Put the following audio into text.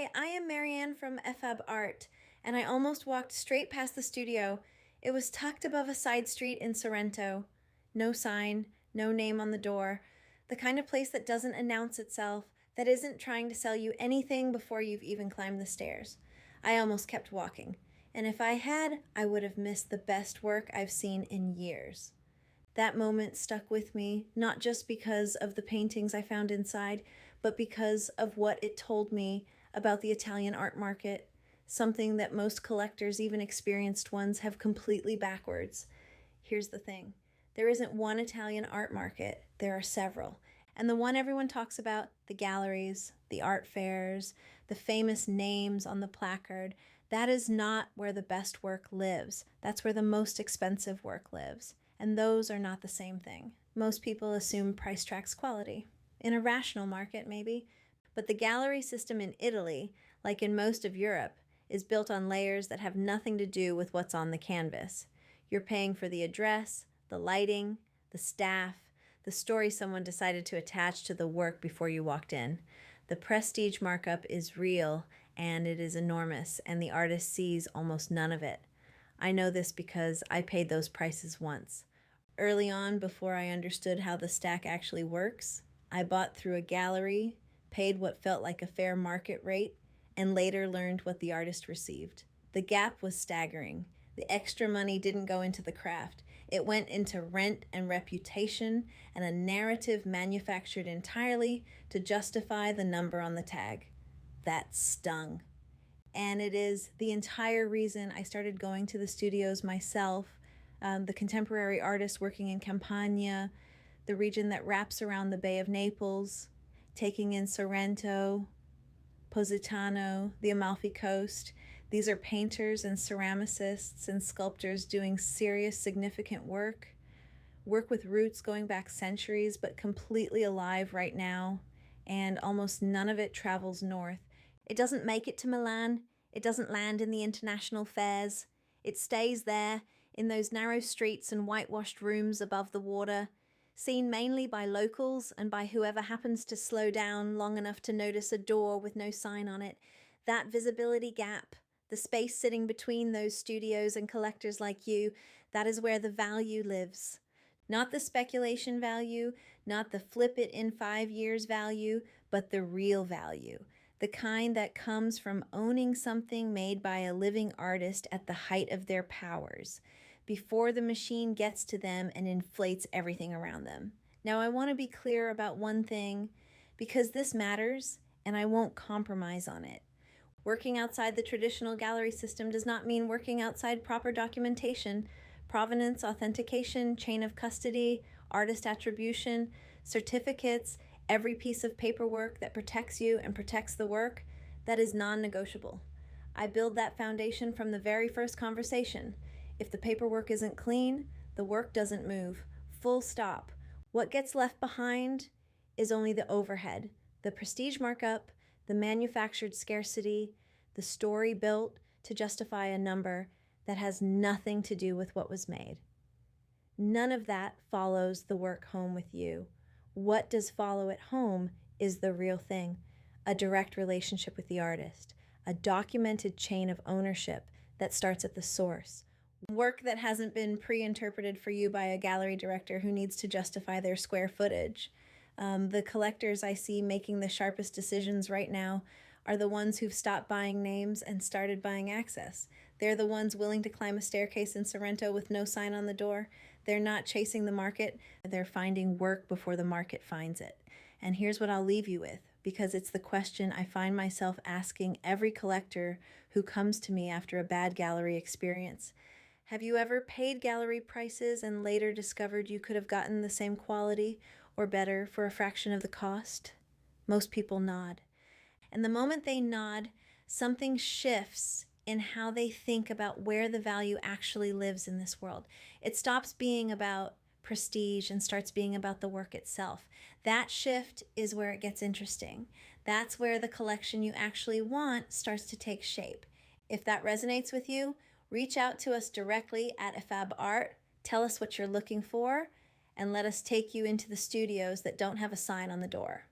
Hi, I am Marianne from FAB Art, and I almost walked straight past the studio. It was tucked above a side street in Sorrento. No sign, no name on the door. The kind of place that doesn't announce itself, that isn't trying to sell you anything before you've even climbed the stairs. I almost kept walking, and if I had, I would have missed the best work I've seen in years. That moment stuck with me, not just because of the paintings I found inside, but because of what it told me about the Italian art market, something that most collectors, even experienced ones, have completely backwards. Here's the thing. There isn't one Italian art market, there are several. And the one everyone talks about, the galleries, the art fairs, the famous names on the placard, that is not where the best work lives. That's where the most expensive work lives. And those are not the same thing. Most people assume price tracks quality. In a rational market, maybe. But the gallery system in Italy, like in most of Europe, is built on layers that have nothing to do with what's on the canvas. You're paying for the address, the lighting, the staff, the story someone decided to attach to the work before you walked in. The prestige markup is real, and it is enormous, and the artist sees almost none of it. I know this because I paid those prices once. Early on, before I understood how the stack actually works, I bought through a gallery, paid what felt like a fair market rate, and later learned what the artist received. The gap was staggering. The extra money didn't go into the craft. It went into rent and reputation and a narrative manufactured entirely to justify the number on the tag. That stung. And it is the entire reason I started going to the studios myself, the contemporary artists working in Campania, the region that wraps around the Bay of Naples, taking in Sorrento, Positano, the Amalfi Coast. These are painters and ceramicists and sculptors doing serious, significant work with roots going back centuries, but completely alive right now, and almost none of it travels north. It doesn't make it to Milan. It doesn't land in the international fairs. It stays there in those narrow streets and whitewashed rooms above the water, seen mainly by locals and by whoever happens to slow down long enough to notice a door with no sign on it. That visibility gap, the space sitting between those studios and collectors like you, that is where the value lives. Not the speculation value, not the flip it in 5 years value, but the real value. The kind that comes from owning something made by a living artist at the height of their powers, before the machine gets to them and inflates everything around them. Now, I want to be clear about one thing, because this matters, and I won't compromise on it. Working outside the traditional gallery system does not mean working outside proper documentation, provenance, authentication, chain of custody, artist attribution, certificates, every piece of paperwork that protects you and protects the work. That is non-negotiable. I build that foundation from the very first conversation. If the paperwork isn't clean, the work doesn't move. Full stop. What gets left behind is only the overhead, the prestige markup, the manufactured scarcity, the story built to justify a number that has nothing to do with what was made. None of that follows the work home with you. What does follow at home is the real thing, a direct relationship with the artist, a documented chain of ownership that starts at the source. Work that hasn't been pre-interpreted for you by a gallery director who needs to justify their square footage. The collectors I see making the sharpest decisions right now are the ones who've stopped buying names and started buying access. They're the ones willing to climb a staircase in Sorrento with no sign on the door. They're not chasing the market. They're finding work before the market finds it. And here's what I'll leave you with, because it's the question I find myself asking every collector who comes to me after a bad gallery experience. Have you ever paid gallery prices and later discovered you could have gotten the same quality or better for a fraction of the cost? Most people nod. And the moment they nod, something shifts in how they think about where the value actually lives in this world. It stops being about prestige and starts being about the work itself. That shift is where it gets interesting. That's where the collection you actually want starts to take shape. If that resonates with you, reach out to us directly at FAB Art, tell us what you're looking for, and let us take you into the studios that don't have a sign on the door.